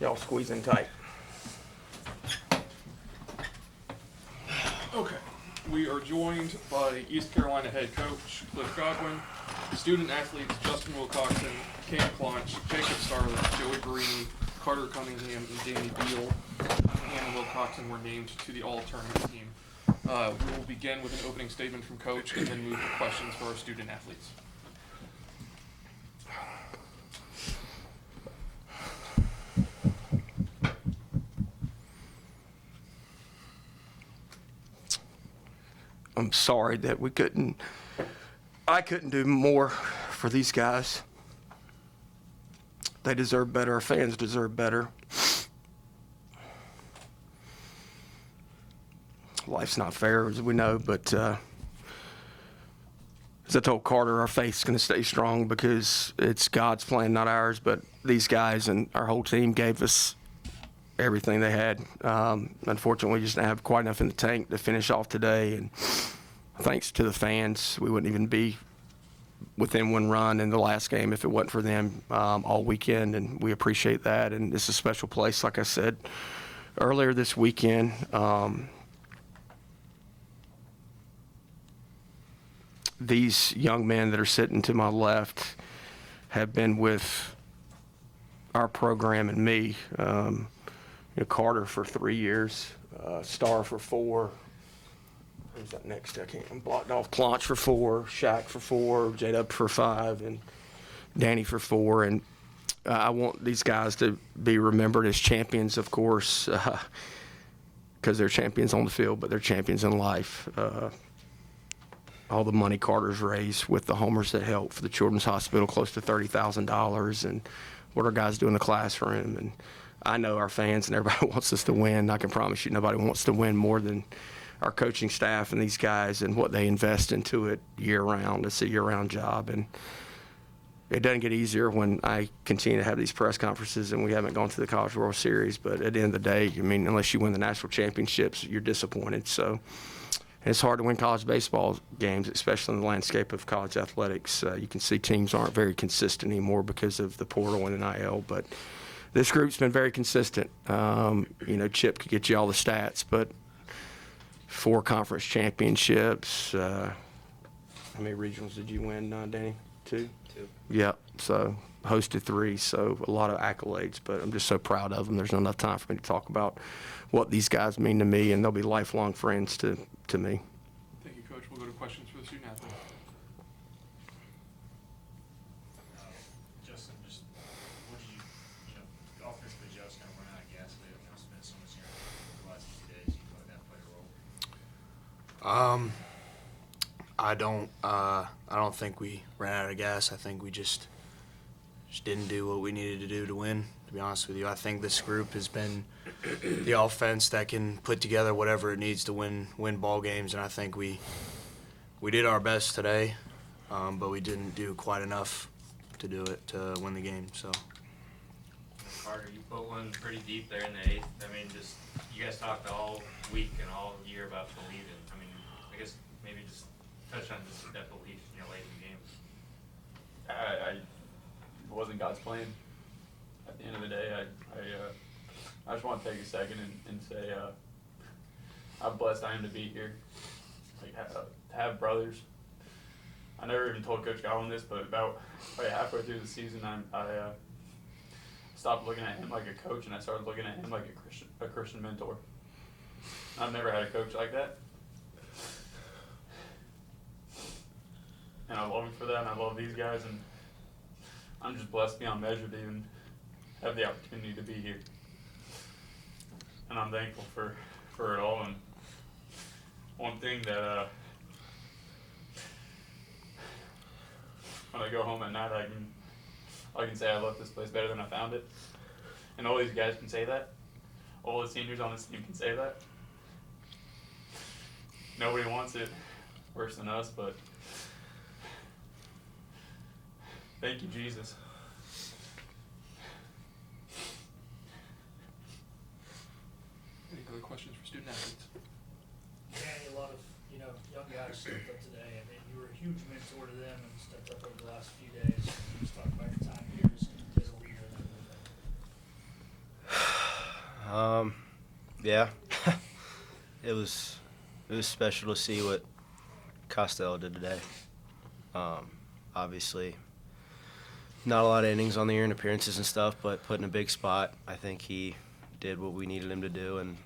Y'all squeeze in tight. Okay, we are joined by East Carolina head coach Cliff Godwin, student athletes Justin Wilcoxon, Cam Clonch, Jacob Starlett, Joey Barini, Carter Cunningham, and Danny Beal. Cunningham and Wilcoxon were named to the all-tournament team. We will begin with an opening statement from coach and then move to questions for our student athletes. I'm sorry that I couldn't do more for these guys. They deserve better. Our fans deserve better. Life's not fair, as we know, but as I told Carter, our faith's going to stay strong because it's God's plan, not ours. But these guys and our whole team gave us everything they had. Unfortunately, we just didn't have quite enough in the tank to finish off today. And thanks to the fans, we wouldn't even be within one run in the last game if it wasn't for them all weekend. And we appreciate that. And it's a special place, like I said earlier this weekend. These young men that are sitting to my left have been with our program and me. Carter for 3 years, Star for 4. Who's that next? I'm blocked off. Clonch for 4, Shaq for 4, J-Dub for 5, and Danny for 4. And I want these guys to be remembered as champions, of course, because they're champions on the field, but they're champions in life. All the money Carter's raised with the homers that help for the Children's Hospital, close to $30,000, and what our guys do in the classroom. And I know our fans and everybody wants us to win. I can promise you nobody wants to win more than our coaching staff and these guys and what they invest into it year-round. It's a year-round job, and it doesn't get easier when I continue to have these press conferences and we haven't gone to the College World Series. But at the end of the day, I mean, unless you win the national championships, you're disappointed. So it's hard to win college baseball games, especially in the landscape of college athletics. You can see teams aren't very consistent anymore because of the portal and NIL, but this group's been very consistent. Chip could get you all the stats, but 4 conference championships. How many regionals did you win, Danny? 2? 2. Yep. So hosted 3. So a lot of accolades, but I'm just so proud of them. There's not enough time for me to talk about what these guys mean to me, and they'll be lifelong friends to me. Thank you, Coach. We'll go to questions for the student athletes. Justin, what did offensively just kind of run out of gas? They have spent so much here the last few days. You thought that played a role? I don't think we ran out of gas. I think we just didn't do what we needed to do to win, to be honest with you. I think this group has been the offense that can put together whatever it needs to win ball games, and I think we did our best today, but we didn't do quite enough to do it to win the game. So, Carter, you put one pretty deep there in the 8th. I mean, just you guys talked all week and all year about believing. I mean, I guess maybe just touch on just that belief, late in the game. It wasn't God's plan. At the end of the day, I just want to take a second and say how blessed I am to be here. To have brothers. I never even told Coach Godwin this, but about halfway through the season, I stopped looking at him like a coach, and I started looking at him like a Christian mentor. I've never had a coach like that. And I love him for that, and I love these guys, and I'm just blessed beyond measure to even have the opportunity to be here. And I'm thankful for it all. And one thing that when I go home at night, I can say I left this place better than I found it. And all these guys can say that. All the seniors on this team can say that. Nobody wants it worse than us, but thank you, Jesus. Any other questions for student athletes? Danny, a lot of young guys stepped up today. I mean, you were a huge mentor to them and stepped up over the last few days. Can you just talk about your time here as a leader and everything? Yeah, it was special to see what Costello did today. Obviously, not a lot of innings on the year and appearances and stuff, but put in a big spot. I think he did what we needed him to do, and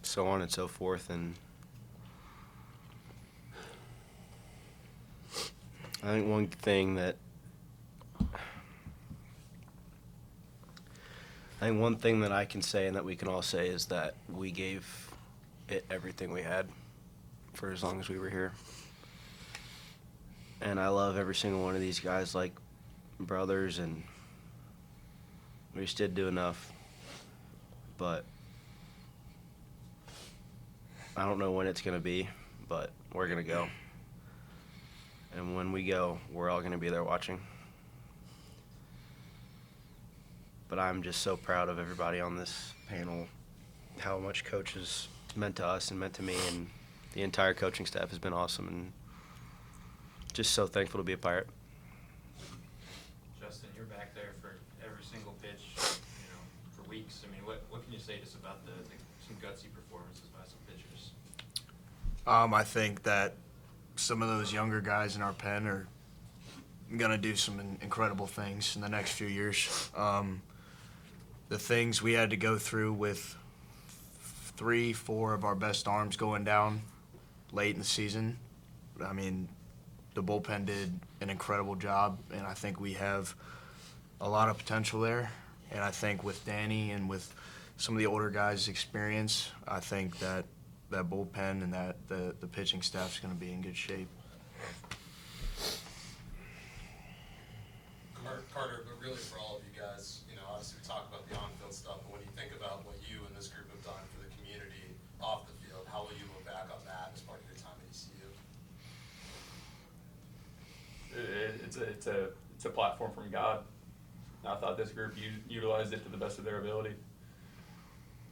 so on and so forth. And I think one thing that I can say and that we can all say is that we gave it everything we had for as long as we were here. And I love every single one of these guys like brothers, and we just didn't do enough. But I don't know when it's going to be, but we're going to go. And when we go, we're all going to be there watching. But I'm just so proud of everybody on this panel, how much coaches meant to us and meant to me, and the entire coaching staff has been awesome, and just so thankful to be a Pirate. Justin, you're back there for every single pitch, for weeks. I mean, what can you say just about some gutsy performances by some pitchers? I think that some of those younger guys in our pen are going to do some incredible things in the next few years. The things we had to go through with 3-4 of our best arms going down late in the season, I mean, the bullpen did an incredible job, and I think we have a lot of potential there. And I think with Danny and with some of the older guys' experience, I think that bullpen and that the pitching staff is going to be in good shape. Carter, but really for all of you guys, obviously we talk about the on-field stuff, but when you think about what you and this group have done for the community off the field, how will you look back on that as part of your time at ECU? It's a platform from God. I thought this group utilized it to the best of their ability.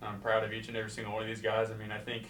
I'm proud of each and every single one of these guys. I mean, I think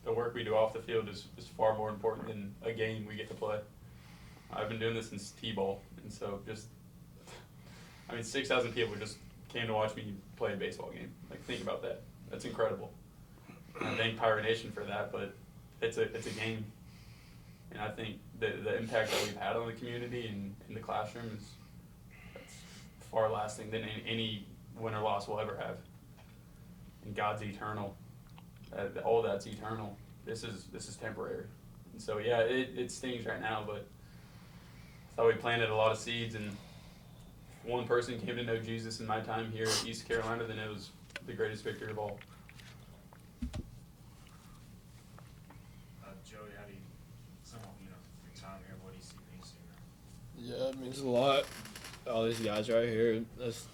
the work we do off the field is far more important than a game we get to play. I've been doing this since T-ball, and so 6,000 people just came to watch me play a baseball game. Like, think about that. That's incredible. And I thank Pirate Nation for that, but it's a game. And I think the impact that we've had on the community and in the classroom that's far lasting than any win or loss we'll ever have. And God's eternal. All that's eternal. This is temporary. And so yeah, it stings right now, but I thought we planted a lot of seeds, and if one person came to know Jesus in my time here at East Carolina, then it was the greatest victory of all. Joey, how do you sum up, your time here? What do you see means to you now? Yeah, it means a lot. All these guys right here, that's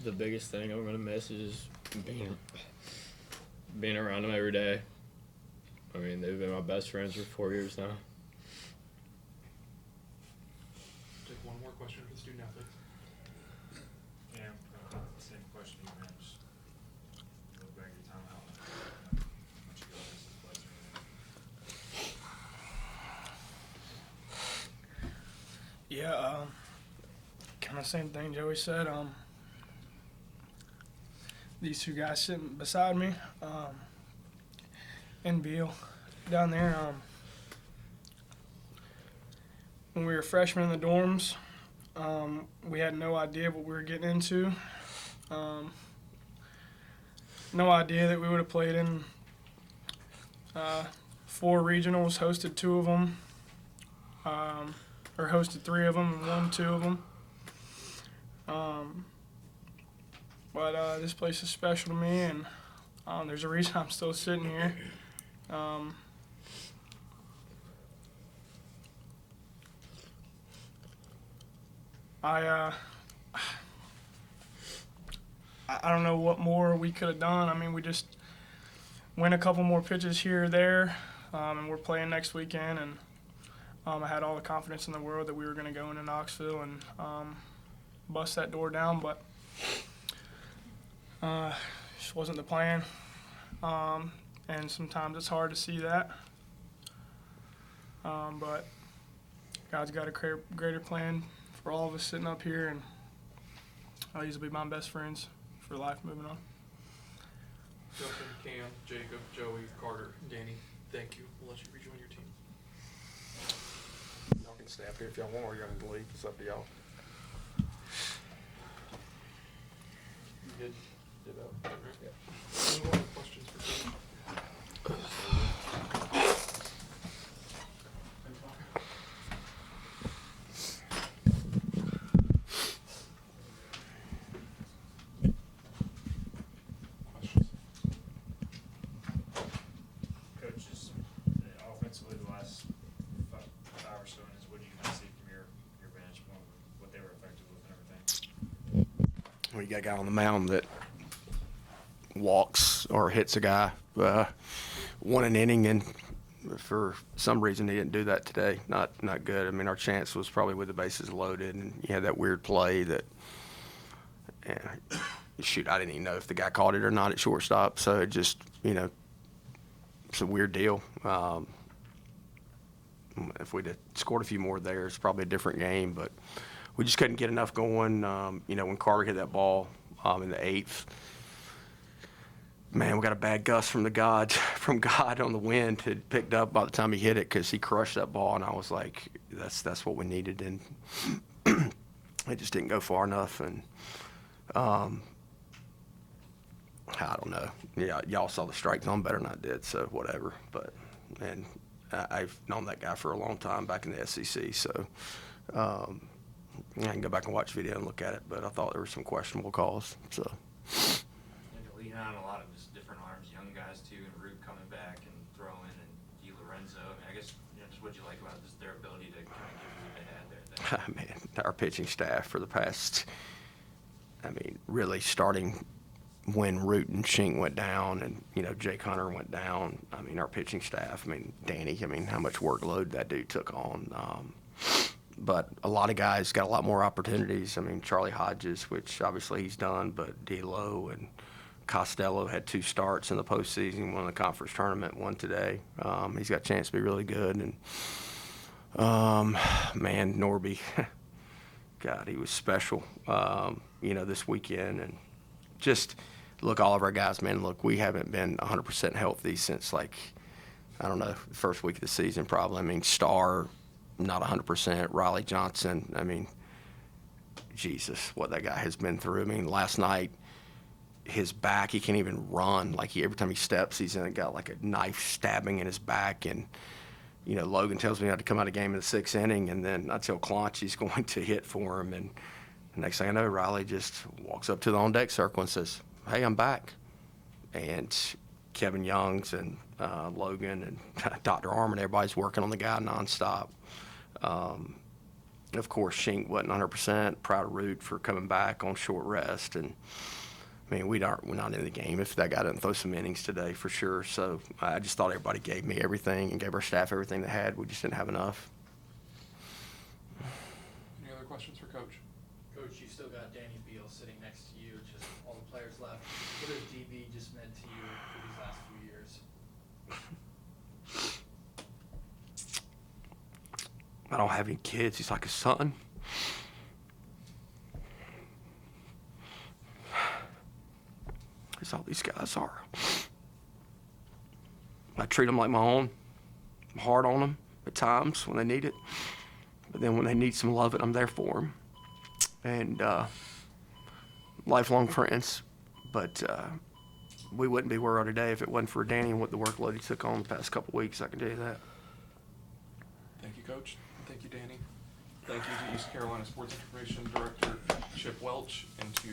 the biggest thing I'm going to miss is being around them every day. I mean, they've been my best friends for 4 years now. Take one more question for the student athletes. Yeah, same question you had. Just look back at your time out. What you got this place right Yeah, kind of same thing Joey said. These two guys sitting beside me, and Beal down there. When we were freshmen in the dorms, we had no idea what we were getting into. No idea that we would have played in 4 regionals, hosted 2 of them, or hosted 3 of them and won 2 of them. But this place is special to me, and there's a reason I'm still sitting here. I don't know what more we could have done. I mean, we just win a couple more pitches here or there, and we're playing next weekend, and I had all the confidence in the world that we were going to go into Knoxville and bust that door down, but just wasn't the plan, and sometimes it's hard to see that, but God's got a greater plan for all of us sitting up here, and these will be my best friends for life moving on. Justin, Cam, Jacob, Joey, Carter, Danny, thank you. We'll let you rejoin your team. Y'all can stay up here if y'all want, or y'all can leave. It's up to y'all. You good? Any more questions for Coach? Questions? Coach, just offensively, the last five or so innings, what do you kind of see from your bench, what they were effective with and everything? Well, you got a guy on the mound that walks or hits a guy, won an inning, and for some reason he didn't do that today. Not good. I mean, our chance was probably with the bases loaded, and you had that weird play that, shoot, I didn't even know if the guy caught it or not at shortstop. So it just, it's a weird deal. If we'd have scored a few more there, it's probably a different game, but we just couldn't get enough going. When Carter hit that ball in the eighth, man, we got a bad gust from God on the wind. It picked up by the time he hit it because he crushed that ball, and I was like, that's what we needed, and it just didn't go far enough. And I don't know. Yeah, y'all saw the strike zone better than I did, so whatever. But man, I've known that guy for a long time back in the SEC, so I can go back and watch video and look at it. But I thought there were some questionable calls. So. And to lean on a lot of just different arms, young guys too, and Root coming back and throwing, and Di Lorenzo. I mean, I guess just what you like about just their ability to kind of give you what they had there. Man, our pitching staff for the past, really starting when Root and Shink went down and, Jake Hunter went down. Our pitching staff, Danny, how much workload that dude took on. But a lot of guys got a lot more opportunities. Charlie Hodges, which obviously he's done, but D'Lo and Costello had 2 starts in the postseason, won the conference tournament, one today. He's got a chance to be really good. And, man, Norby, God, he was special, this weekend. And just look, all of our guys, man, look, we haven't been 100% healthy since, the first week of the season probably. Starr, not 100%. Riley Johnson, Jesus, what that guy has been through. Last night, his back, he can't even run. Every time he steps, he's got a knife stabbing in his back. And, Logan tells me I had to come out of game in the 6th inning, and then I tell Clonch he's going to hit for him. And the next thing I know, Riley just walks up to the on-deck circle and says, "Hey, I'm back." And Kevin Youngs and Logan and Dr. Armin, everybody's working on the guy nonstop. Of course, Shink wasn't 100%. Proud of Root for coming back on short rest. And, we're not in the game if that guy doesn't throw some innings today for sure. So I just thought everybody gave me everything and gave our staff everything they had. We just didn't have enough. Any other questions for Coach? Coach, you still got Danny Beal sitting next to you, just all the players left. What has DB just meant to you for these last few years? I don't have any kids. He's like a son. That's all these guys are. I treat them like my own. I'm hard on them at times when they need it. But then when they need some love, I'm there for them. And lifelong friends. But we wouldn't be where we are today if it wasn't for Danny and what the workload he took on the past couple weeks. I can tell you that. Thank you, Coach. Thank you, Danny. Thank you to East Carolina Sports Information Director Chip Welch and to